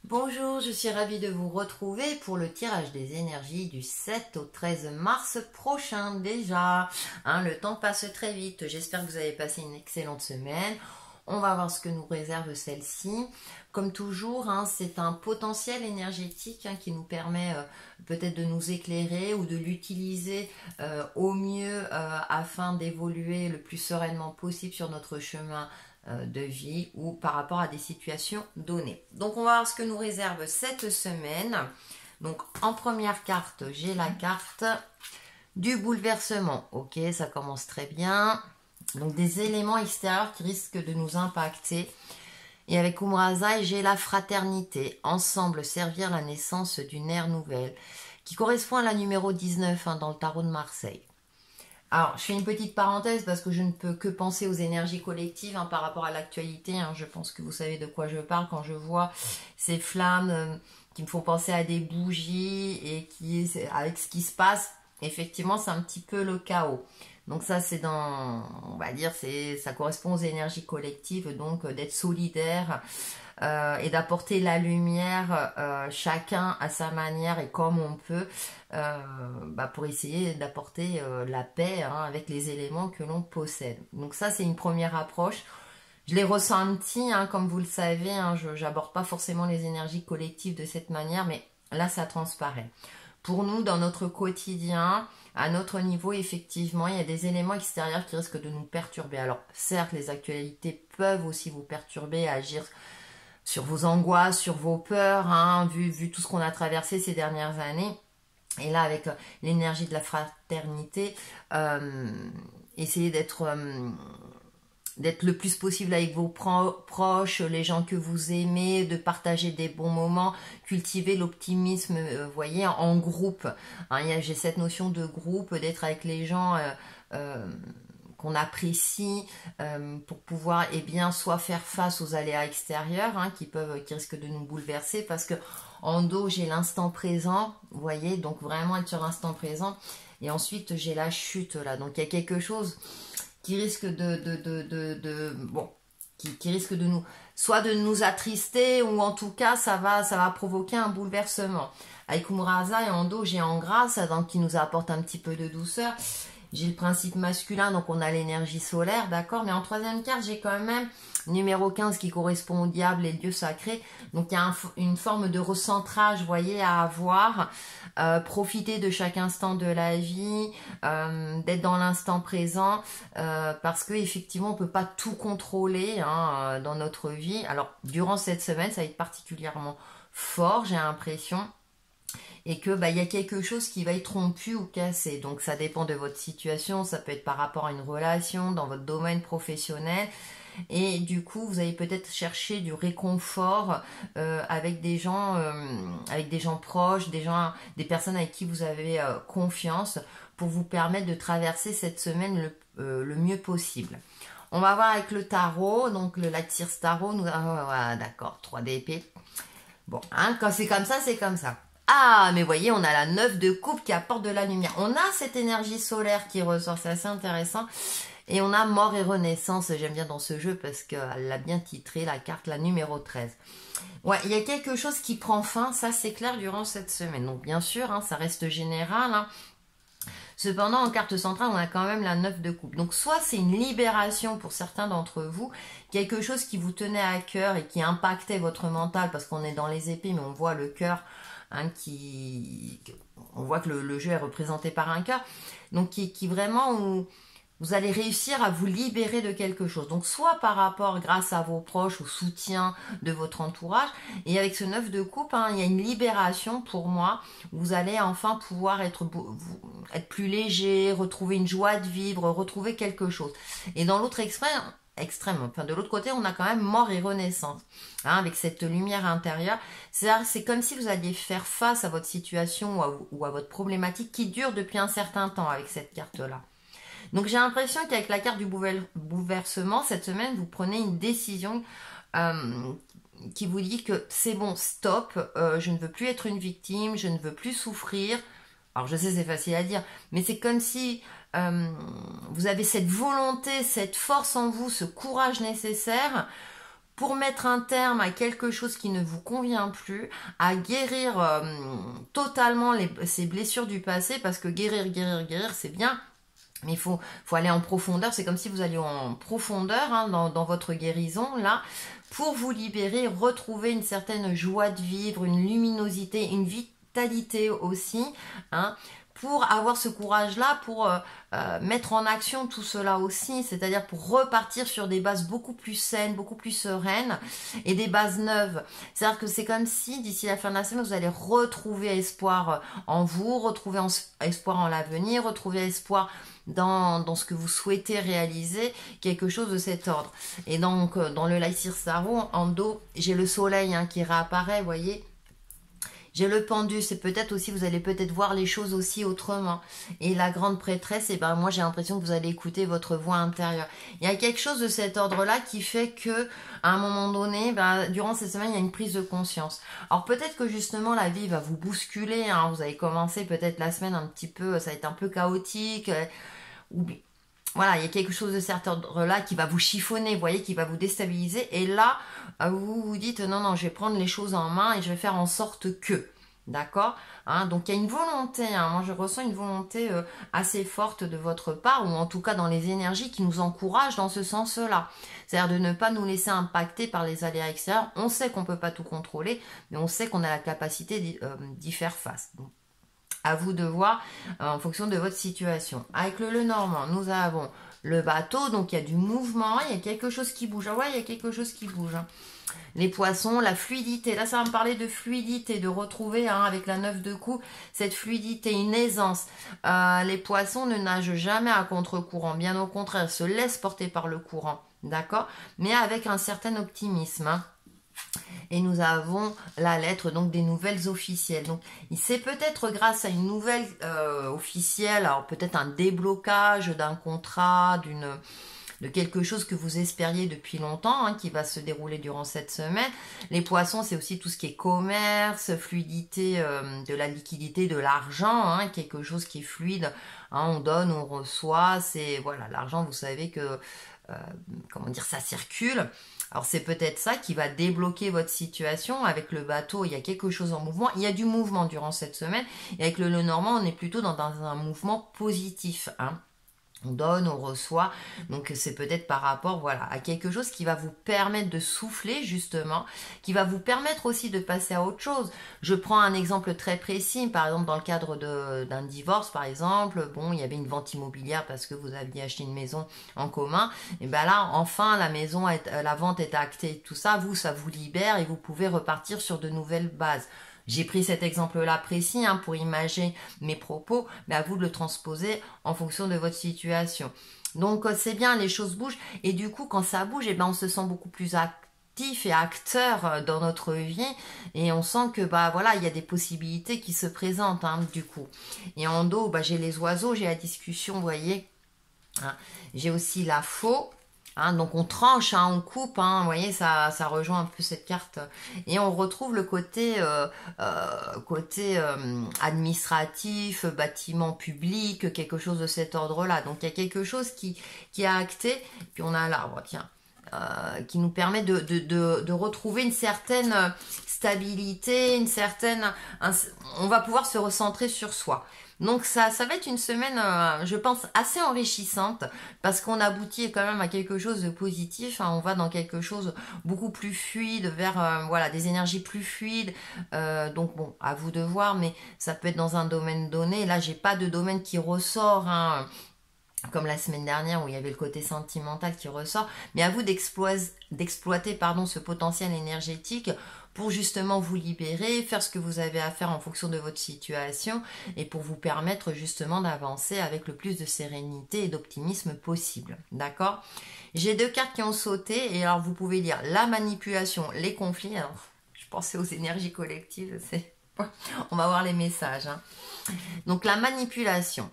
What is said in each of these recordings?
Bonjour, je suis ravie de vous retrouver pour le tirage des énergies du 7 au 13 mars prochain déjà. Le temps passe très vite, j'espère que vous avez passé une excellente semaine. On va voir ce que nous réserve celle-ci. Comme toujours, c'est un potentiel énergétique qui nous permet peut-être de nous éclairer ou de l'utiliser au mieux afin d'évoluer le plus sereinement possible sur notre chemin de vie ou par rapport à des situations données. Donc on va voir ce que nous réserve cette semaine. Donc en première carte, j'ai la carte du bouleversement. Ok, ça commence très bien. Donc des éléments extérieurs qui risquent de nous impacter. Et avec Umrazai, j'ai la fraternité. Ensemble servir la naissance d'une ère nouvelle. Qui correspond à la numéro 19 dans le tarot de Marseille. Alors, je fais une petite parenthèse parce que je ne peux que penser aux énergies collectives par rapport à l'actualité. Je pense que vous savez de quoi je parle quand je vois ces flammes qui me font penser à des bougies et avec ce qui se passe, effectivement, c'est un petit peu le chaos. Donc ça, c'est on va dire, ça correspond aux énergies collectives, donc d'être solidaire et d'apporter la lumière chacun à sa manière et comme on peut pour essayer d'apporter la paix avec les éléments que l'on possède. Donc ça, c'est une première approche. Je l'ai ressenti, comme vous le savez, je n'aborde pas forcément les énergies collectives de cette manière, mais là, ça transparaît. Pour nous, dans notre quotidien, à notre niveau, effectivement, il y a des éléments extérieurs qui risquent de nous perturber. Alors, certes, les actualités peuvent aussi vous perturber, agir sur vos angoisses, sur vos peurs, vu tout ce qu'on a traversé ces dernières années. Et là, avec l'énergie de la fraternité, essayez d'être le plus possible avec vos proches, les gens que vous aimez, de partager des bons moments, cultiver l'optimisme, voyez, en groupe. J'ai cette notion de groupe, d'être avec les gens qu'on apprécie pour pouvoir soit faire face aux aléas extérieurs qui risquent de nous bouleverser, parce que en dos j'ai l'instant présent, vous voyez, donc vraiment être sur l'instant présent, et ensuite j'ai la chute là, donc il y a quelque chose qui risque qui risque de nous, soit de nous attrister, ou en tout cas ça va provoquer un bouleversement. Avec Umrazai et en dos j'ai en grâce, donc qui nous apporte un petit peu de douceur. J'ai le principe masculin, donc on a l'énergie solaire, d'accord. Mais en troisième carte, j'ai quand même numéro 15 qui correspond au diable et Dieu sacré. Donc il y a une forme de recentrage, vous voyez, à avoir. Profiter de chaque instant de la vie, d'être dans l'instant présent, parce que effectivement on peut pas tout contrôler dans notre vie. Alors durant cette semaine, ça va être particulièrement fort, j'ai l'impression. Et que il y a quelque chose qui va être rompu ou cassé. Donc ça dépend de votre situation, ça peut être par rapport à une relation, dans votre domaine professionnel. Et du coup, vous allez peut-être chercher du réconfort avec des gens proches, des personnes avec qui vous avez confiance, pour vous permettre de traverser cette semaine le mieux possible. On va voir avec le tarot, donc le Lightseers Tarot. D'accord, 3 d'épée. Bon, quand c'est comme ça, c'est comme ça. Ah, mais voyez, on a la 9 de coupe qui apporte de la lumière. On a cette énergie solaire qui ressort, c'est assez intéressant. Et on a mort et renaissance, j'aime bien dans ce jeu parce qu'elle l'a bien titré, la carte, la numéro 13. Ouais, il y a quelque chose qui prend fin, ça c'est clair, durant cette semaine. Donc bien sûr, ça reste général. Cependant, en carte centrale, on a quand même la 9 de coupe. Donc soit c'est une libération pour certains d'entre vous, quelque chose qui vous tenait à cœur et qui impactait votre mental, parce qu'on est dans les épées, mais on voit le cœur, on voit que le jeu est représenté par un cœur, donc qui vraiment, vous allez réussir à vous libérer de quelque chose. Donc soit par rapport, grâce à vos proches, au soutien de votre entourage, et avec ce 9 de coupe, il y a une libération pour moi. Vous allez enfin pouvoir être plus léger, retrouver une joie de vivre, retrouver quelque chose. Et dans l'autre extrême, de l'autre côté, on a quand même mort et renaissance, avec cette lumière intérieure. C'est comme si vous alliez faire face à votre situation ou à votre problématique qui dure depuis un certain temps avec cette carte-là. Donc j'ai l'impression qu'avec la carte du bouleversement, cette semaine, vous prenez une décision qui vous dit que c'est bon, stop, je ne veux plus être une victime, je ne veux plus souffrir. Alors je sais, c'est facile à dire, mais c'est comme si vous avez cette volonté, cette force en vous, ce courage nécessaire pour mettre un terme à quelque chose qui ne vous convient plus, à guérir totalement ces blessures du passé, parce que guérir, c'est bien. Mais il faut aller en profondeur, c'est comme si vous alliez en profondeur hein, dans votre guérison, là, pour vous libérer, retrouver une certaine joie de vivre, une luminosité, une vitalité aussi, hein, pour avoir ce courage-là, pour mettre en action tout cela aussi, c'est-à-dire pour repartir sur des bases beaucoup plus saines, beaucoup plus sereines et des bases neuves. C'est-à-dire que c'est comme si d'ici la fin de la semaine, vous allez retrouver espoir en vous, retrouver espoir en l'avenir, retrouver espoir dans ce que vous souhaitez réaliser, quelque chose de cet ordre. Et donc, dans le Laïsir Sarou, en dos, j'ai le soleil hein, qui réapparaît, vous voyez. J'ai le pendu, c'est peut-être aussi, vous allez peut-être voir les choses aussi autrement. Et la grande prêtresse, et ben moi j'ai l'impression que vous allez écouter votre voix intérieure. Il y a quelque chose de cet ordre-là qui fait que, à un moment donné, ben, durant cette semaine, il y a une prise de conscience. Alors peut-être que justement la vie va vous bousculer, hein, vous avez commencé peut-être la semaine un petit peu, ça va être un peu chaotique, ou voilà, il y a quelque chose de cet ordre-là qui va vous chiffonner, vous voyez, qui va vous déstabiliser. Et là, vous vous dites, non, je vais prendre les choses en main et je vais faire en sorte que. D'accord hein, donc il y a une volonté, hein, moi je ressens une volonté assez forte de votre part, ou en tout cas dans les énergies qui nous encouragent dans ce sens-là. C'est-à-dire de ne pas nous laisser impacter par les aléas extérieurs. On sait qu'on ne peut pas tout contrôler, mais on sait qu'on a la capacité d'y faire face. Donc, à vous de voir en fonction de votre situation. Avec le Lenormand, nous avons le bateau, donc il y a du mouvement, il y a quelque chose qui bouge. Ah ouais, il y a quelque chose qui bouge. Les poissons, la fluidité. Là, ça va me parler de fluidité, de retrouver hein, avec la 9 de coups cette fluidité, une aisance. Les poissons ne nagent jamais à contre-courant. Bien au contraire, se laissent porter par le courant. D'accord? Mais avec un certain optimisme. Hein. Et nous avons la lettre donc des nouvelles officielles. Donc c'est peut-être grâce à une nouvelle officielle, alors peut-être un déblocage d'un contrat, de quelque chose que vous espériez depuis longtemps, hein, qui va se dérouler durant cette semaine. Les poissons, c'est aussi tout ce qui est commerce, fluidité de la liquidité, de l'argent, hein, quelque chose qui est fluide. Hein, on donne, on reçoit, c'est voilà, l'argent, vous savez que comment dire, ça circule. Alors c'est peut-être ça qui va débloquer votre situation. Avec le bateau, il y a quelque chose en mouvement. Il y a du mouvement durant cette semaine. Et avec le Lenormand, on est plutôt dans un mouvement positif. Hein. On donne, on reçoit, donc c'est peut-être par rapport voilà, à quelque chose qui va vous permettre de souffler justement, qui va vous permettre aussi de passer à autre chose. Je prends un exemple très précis, par exemple dans le cadre d'un divorce par exemple, bon il y avait une vente immobilière parce que vous aviez acheté une maison en commun, et bien là enfin la vente est actée, tout ça, ça vous libère et vous pouvez repartir sur de nouvelles bases. J'ai pris cet exemple-là précis hein, pour imaginer mes propos, mais à vous de le transposer en fonction de votre situation. Donc c'est bien, les choses bougent, et du coup quand ça bouge, eh ben, on se sent beaucoup plus actif et acteur dans notre vie, et on sent que bah voilà, il y a des possibilités qui se présentent hein, du coup. Et en dos, bah, j'ai les oiseaux, j'ai la discussion, vous voyez. Hein. J'ai aussi la faux. Hein, donc on tranche, hein, on coupe, hein, vous voyez, ça rejoint un peu cette carte. Et on retrouve le côté, administratif, bâtiment public, quelque chose de cet ordre-là. Donc il y a quelque chose qui est acté, puis on a l'arbre, tiens, qui nous permet de retrouver une certaine stabilité, on va pouvoir se recentrer sur soi. Donc ça va être une semaine, je pense, assez enrichissante parce qu'on aboutit quand même à quelque chose de positif. Hein, on va dans quelque chose beaucoup plus fluide, vers voilà, des énergies plus fluides. Donc bon, à vous de voir, mais ça peut être dans un domaine donné. Là, j'ai pas de domaine qui ressort. Hein, comme la semaine dernière où il y avait le côté sentimental qui ressort, mais à vous d'exploiter ce potentiel énergétique pour justement vous libérer, faire ce que vous avez à faire en fonction de votre situation et pour vous permettre justement d'avancer avec le plus de sérénité et d'optimisme possible. D'accord ? J'ai 2 cartes qui ont sauté et alors vous pouvez lire la manipulation, les conflits. Alors, je pensais aux énergies collectives, on va voir les messages. Hein. Donc la manipulation.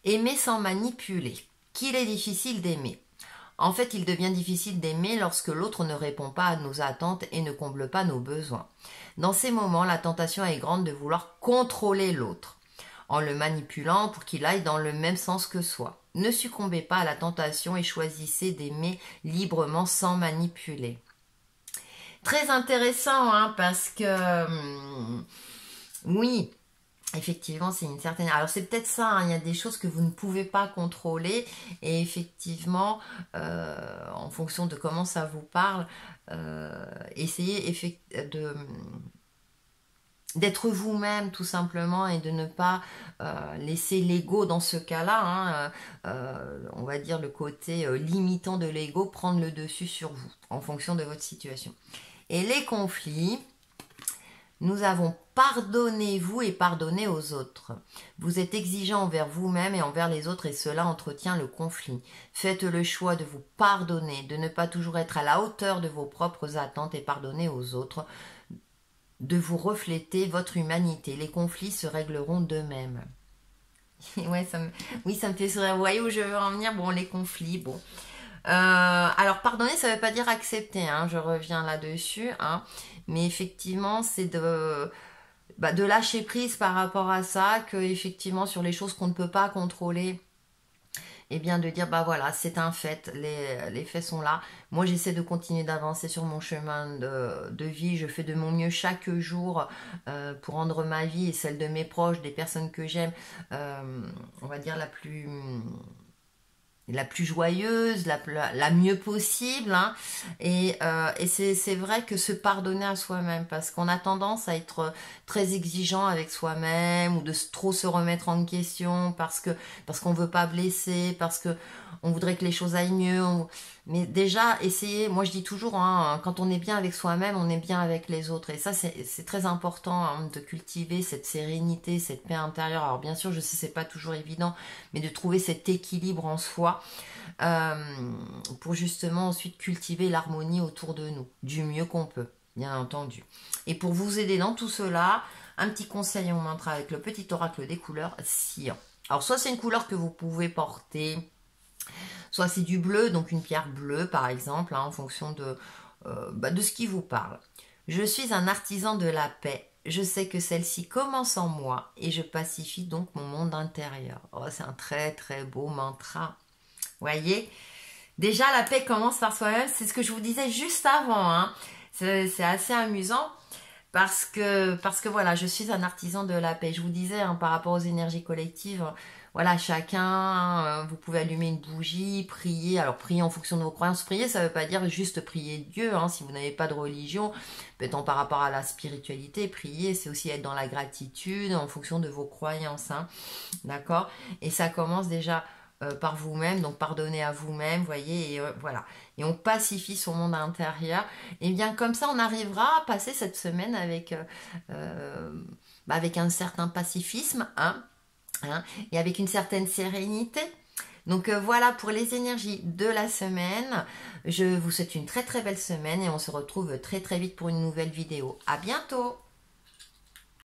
Aimer sans manipuler. Qu'il est difficile d'aimer. En fait, il devient difficile d'aimer lorsque l'autre ne répond pas à nos attentes et ne comble pas nos besoins. Dans ces moments, la tentation est grande de vouloir contrôler l'autre, en le manipulant pour qu'il aille dans le même sens que soi. Ne succombez pas à la tentation et choisissez d'aimer librement sans manipuler. Très intéressant, hein, parce que oui, effectivement, c'est une certaine... Alors, c'est peut-être ça, hein, il y a des choses que vous ne pouvez pas contrôler. Et effectivement, en fonction de comment ça vous parle, essayez d'être vous-même tout simplement et de ne pas laisser l'ego dans ce cas-là, hein, on va dire le côté limitant de l'ego, prendre le dessus sur vous en fonction de votre situation. Et les conflits, nous avons pardonnez-vous et pardonnez aux autres. Vous êtes exigeant envers vous-même et envers les autres et cela entretient le conflit. Faites le choix de vous pardonner, de ne pas toujours être à la hauteur de vos propres attentes et pardonner aux autres, de vous refléter votre humanité. Les conflits se régleront d'eux-mêmes. Ouais, oui, ça me fait sourire. Vous voyez où je veux en venir? Bon, les conflits, bon. Alors, pardonner, ça ne veut pas dire accepter, hein, je reviens là-dessus, hein, mais effectivement, c'est de lâcher prise par rapport à ça, que effectivement, sur les choses qu'on ne peut pas contrôler, et bien de dire, bah voilà, c'est un fait, les faits sont là. Moi, j'essaie de continuer d'avancer sur mon chemin de vie. Je fais de mon mieux chaque jour pour rendre ma vie et celle de mes proches, des personnes que j'aime, on va dire la plus joyeuse, la mieux possible, hein. Et c'est vrai que se pardonner à soi-même, parce qu'on a tendance à être très exigeant avec soi-même ou de trop se remettre en question parce qu'on veut pas blesser, parce que on voudrait que les choses aillent mieux. Mais déjà, essayez, moi je dis toujours, hein, quand on est bien avec soi-même, on est bien avec les autres. Et ça, c'est très important, hein, de cultiver cette sérénité, cette paix intérieure. Alors bien sûr, je sais, c'est pas toujours évident, mais de trouver cet équilibre en soi pour justement ensuite cultiver l'harmonie autour de nous, du mieux qu'on peut, bien entendu. Et pour vous aider dans tout cela, un petit conseil en mantra avec le petit oracle des couleurs, cyan. Alors soit c'est une couleur que vous pouvez porter, soit c'est du bleu, donc une pierre bleue par exemple, hein, en fonction de ce qui vous parle. Je suis un artisan de la paix. Je sais que celle-ci commence en moi et je pacifie donc mon monde intérieur. Oh, c'est un très très beau mantra. Voyez, déjà la paix commence par soi-même. C'est ce que je vous disais juste avant, hein. C'est assez amusant. Parce que voilà, je suis un artisan de la paix. Je vous disais, hein, par rapport aux énergies collectives, voilà, chacun, vous pouvez allumer une bougie, prier. Alors, prier en fonction de vos croyances. Prier, ça ne veut pas dire juste prier Dieu, hein, si vous n'avez pas de religion. Peut-être par rapport à la spiritualité, prier, c'est aussi être dans la gratitude en fonction de vos croyances, hein, d'accord? Et ça commence déjà par vous-même, donc pardonnez à vous-même, voyez, et voilà. Et on pacifie son monde intérieur. Et bien comme ça, on arrivera à passer cette semaine avec un certain pacifisme, hein, et avec une certaine sérénité. Donc voilà pour les énergies de la semaine. Je vous souhaite une très très belle semaine et on se retrouve très très vite pour une nouvelle vidéo. À bientôt!